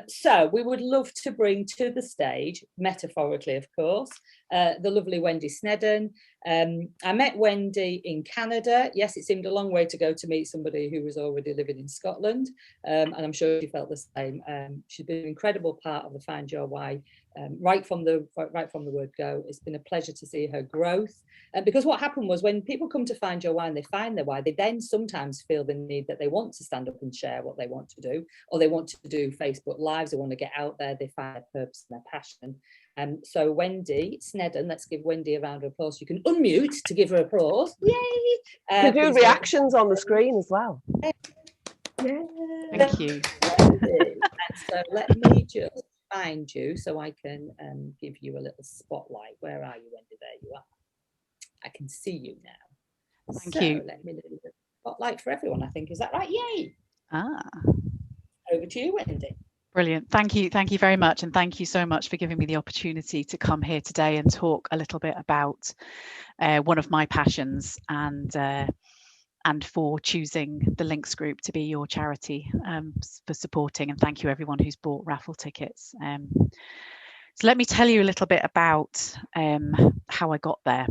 So we would love to bring to the stage, metaphorically of course, the lovely Wendy Sneddon. I met Wendy in Canada. Yes, it seemed a long way to go to meet somebody who was already living in Scotland, and I'm sure she felt the same. She's been an incredible part of the Find Your Why right from the word go. It's been a pleasure to see her growth, because what happened was, when people come to Find Your Why and they find their why, they then sometimes feel the need that they want to stand up and share what they want to do, or they want to do Facebook Lives, they want to get out there, they find their purpose and their passion. So Wendy Sneddon, let's give Wendy a round of applause. You can unmute to give her applause. Yay! You can do reactions on the screen as well. Yeah. Thank you. So let me just find you so I can give you a little spotlight. Where are you, Wendy? There you are. I can see you now. Thank you. Let me do the spotlight for everyone, I think. Is that right? Yay! Over to you, Wendy. Brilliant. Thank you very much, and thank you so much for giving me the opportunity to come here today and talk a little bit about one of my passions, and for choosing the Links Group to be your charity, for supporting, and thank you everyone who's bought raffle tickets. So let me tell you a little bit about how I got there.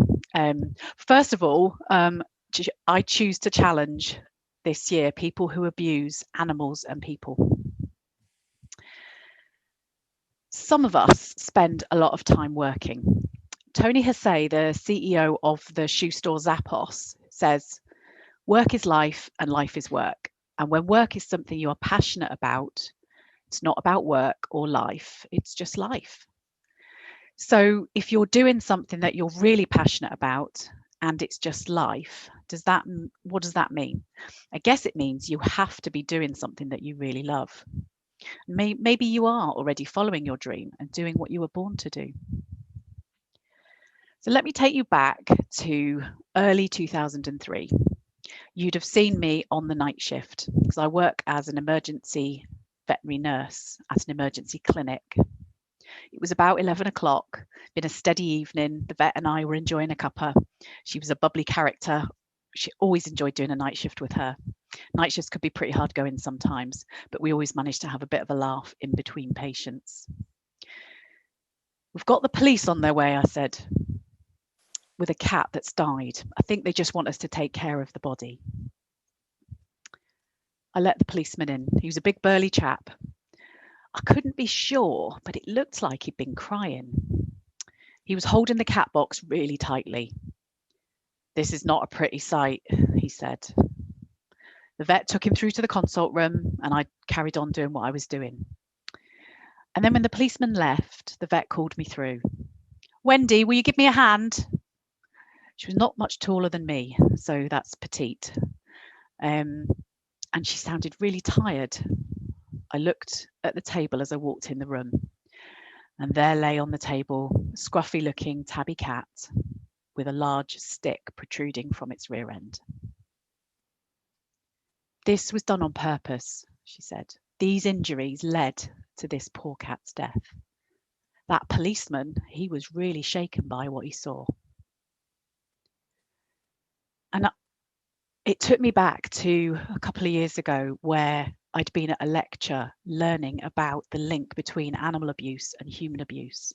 First of all, I choose to challenge this year people who abuse animals and people. Some of us spend a lot of time working. Tony Hsieh, the CEO of the shoe store Zappos, says, work is life and life is work. And when work is something you are passionate about, it's not about work or life, it's just life. So if you're doing something that you're really passionate about and it's just life, what does that mean? I guess it means you have to be doing something that you really love. Maybe you are already following your dream and doing what you were born to do. So let me take you back to early 2003. You'd have seen me on the night shift because I work as an emergency veterinary nurse at an emergency clinic. It was about 11 o'clock, been a steady evening. The vet and I were enjoying a cuppa. She was a bubbly character. She always enjoyed doing a night shift with her. Night shifts could be pretty hard going sometimes, but we always managed to have a bit of a laugh in between patients. We've got the police on their way, I said, with a cat that's died. I think they just want us to take care of the body. I let the policeman in. He was a big burly chap. I couldn't be sure, but it looked like he'd been crying. He was holding the cat box really tightly. "This is not a pretty sight," he said. The vet took him through to the consult room and I carried on doing what I was doing. And then when the policeman left, the vet called me through. "Wendy, will you give me a hand?" She was not much taller than me, so that's petite. And she sounded really tired. I looked at the table as I walked in the room, and there lay on the table a scruffy looking tabby cat with a large stick protruding from its rear end. "This was done on purpose," she said. "These injuries led to this poor cat's death." That policeman, he was really shaken by what he saw. And it took me back to a couple of years ago where I'd been at a lecture learning about the link between animal abuse and human abuse.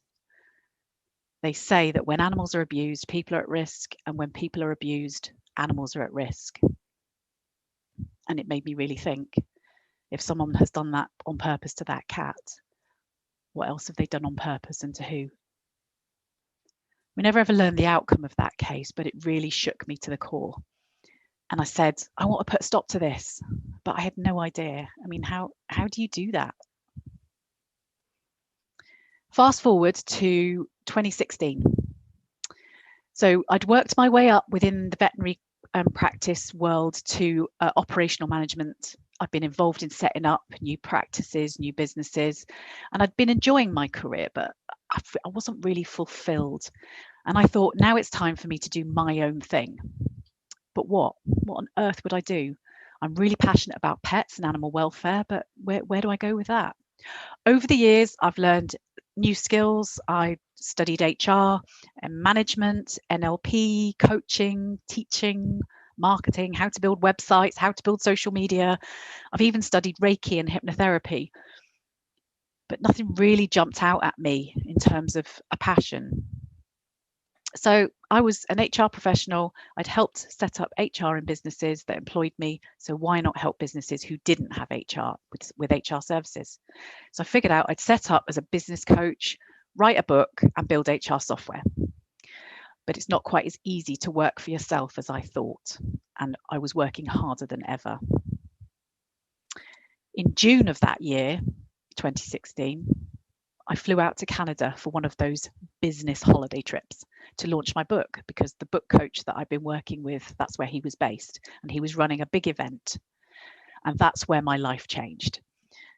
They say that when animals are abused, people are at risk, and when people are abused, animals are at risk. And it made me really think, if someone has done that on purpose to that cat, what else have they done on purpose and to who? We never ever learned the outcome of that case, but it really shook me to the core. And I said, I want to put a stop to this, but I had no idea. I mean, how do you do that? Fast forward to 2016. So I'd worked my way up within the veterinary practice world to operational management. I'd been involved in setting up new practices, new businesses, and I'd been enjoying my career, but I wasn't really fulfilled. And I thought, now it's time for me to do my own thing. But what on earth would I do? I'm really passionate about pets and animal welfare, but where do I go with that? Over the years, I've learned new skills. I studied HR and management, NLP, coaching, teaching, marketing, how to build websites, how to build social media. I've even studied Reiki and hypnotherapy. but nothing really jumped out at me in terms of a passion. So I was an HR professional. I'd helped set up HR in businesses that employed me. So why not help businesses who didn't have HR with HR services? So I figured out I'd set up as a business coach, write a book and build HR software. But it's not quite as easy to work for yourself as I thought. And I was working harder than ever. In June of that year, 2016, I flew out to Canada for one of those business holiday trips to launch my book, because the book coach that I've been working with, that's where he was based, and he was running a big event. And that's where my life changed.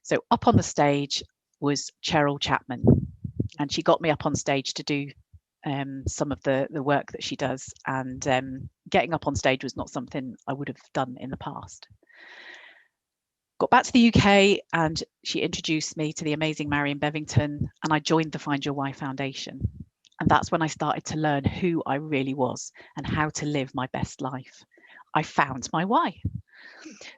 So up on the stage was Cheryl Chapman, and she got me up on stage to do some of the work that she does. And getting up on stage was not something I would have done in the past. Got back to the UK and she introduced me to the amazing Marion Bevington, and I joined the Find Your Why Foundation. And that's when I started to learn who I really was and how to live my best life. I found my why.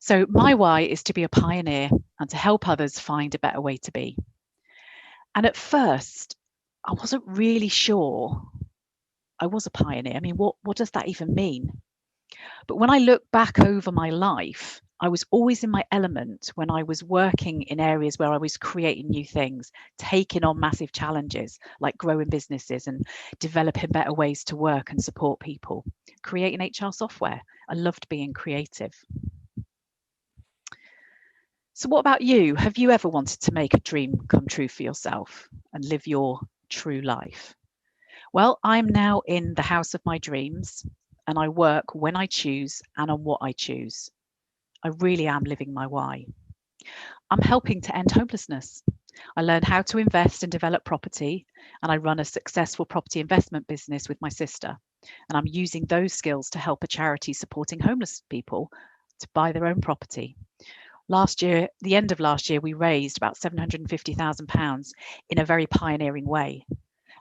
So my why is to be a pioneer and to help others find a better way to be. And at first, I wasn't really sure I was a pioneer. I mean, what does that even mean? But when I look back over my life, I was always in my element when I was working in areas where I was creating new things, taking on massive challenges like growing businesses and developing better ways to work and support people, creating HR software. I loved being creative. So what about you? Have you ever wanted to make a dream come true for yourself and live your true life? Well, I'm now in the house of my dreams, and I work when I choose and on what I choose. I really am living my why. I'm helping to end homelessness. I learned how to invest and develop property, and I run a successful property investment business with my sister. And I'm using those skills to help a charity supporting homeless people to buy their own property. Last year, the end of last year, we raised about £750,000 in a very pioneering way.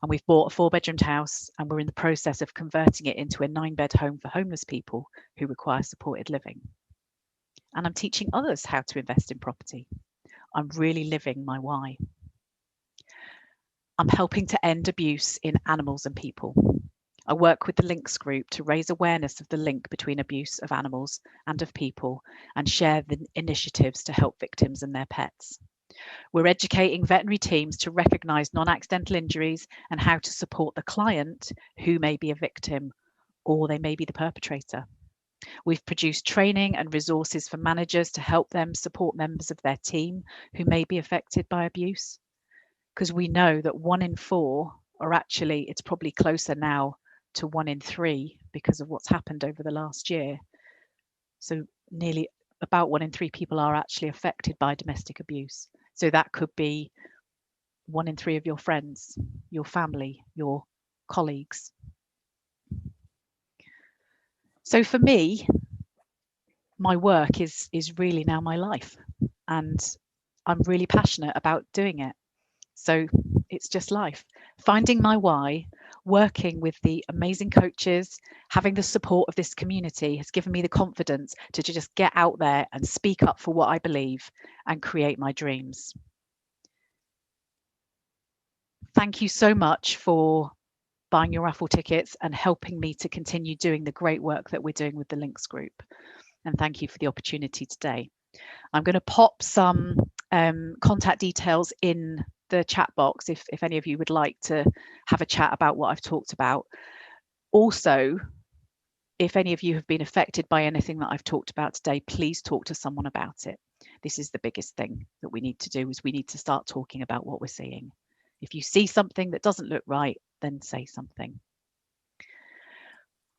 And we've bought a 4-bedroomed house, and we're in the process of converting it into a 9-bed home for homeless people who require supported living. And I'm teaching others how to invest in property. I'm really living my why. I'm helping to end abuse in animals and people. I work with the Links group to raise awareness of the link between abuse of animals and of people, and share the initiatives to help victims and their pets. We're educating veterinary teams to recognise non-accidental injuries and how to support the client who may be a victim, or they may be the perpetrator. We've produced training and resources for managers to help them support members of their team who may be affected by abuse. Because we know that 1 in 4, or actually it's probably closer now to 1 in 3 because of what's happened over the last year. So nearly about 1 in 3 people are actually affected by domestic abuse. So that could be 1 in 3 of your friends, your family, your colleagues. So for me, my work is really now my life, and I'm really passionate about doing it. So it's just life. Finding my why, working with the amazing coaches, having the support of this community has given me the confidence to just get out there and speak up for what I believe and create my dreams. Thank you so much for buying your raffle tickets and helping me to continue doing the great work that we're doing with the Links group. And thank you for the opportunity today. I'm going to pop some contact details in the chat box if any of you would like to have a chat about what I've talked about. Also, if any of you have been affected by anything that I've talked about today, please talk to someone about it. This is the biggest thing that we need to do, is we need to start talking about what we're seeing. If you see something that doesn't look right, then say something.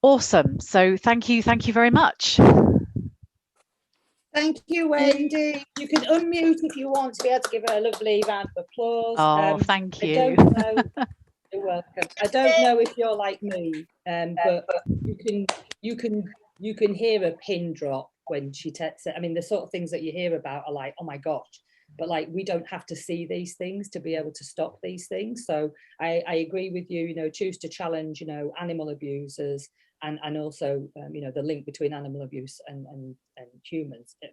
Awesome. So thank you very much. Thank you, Wendy. You can unmute if you want to be able to give her a lovely round of applause. Oh, thank you. I don't know. You're welcome. I don't know if you're like me, but you can hear a pin drop when she texts it. I mean, the sort of things that you hear about are like, oh my gosh, but like we don't have to see these things to be able to stop these things. So I agree with you. You know, choose to challenge, you know, animal abusers, and also you know, the link between animal abuse and humans.